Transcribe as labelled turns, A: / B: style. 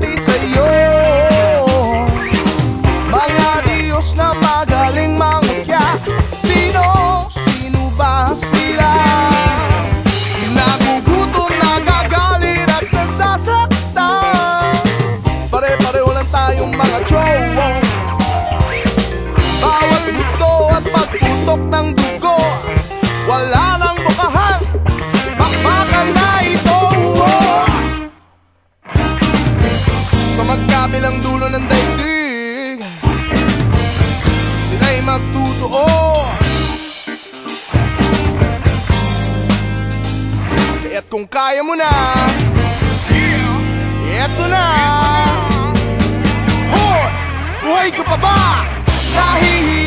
A: pati sa'yo. Mga Diyos na magaling mangutya, sino ba sila? Nagugutom, nagagalit at nasasaktan, pare-pareho lang tayong mga chowo. Bawat buto at pagputok ng dugo, wala nang bukahan, bakbakan na ito. Sa magkabilang dulo ng daigdig, sila'y magtutuo. Kaya't kung kaya mo na, eto na. Hoy! Buhay ka pa ba? Nahihiya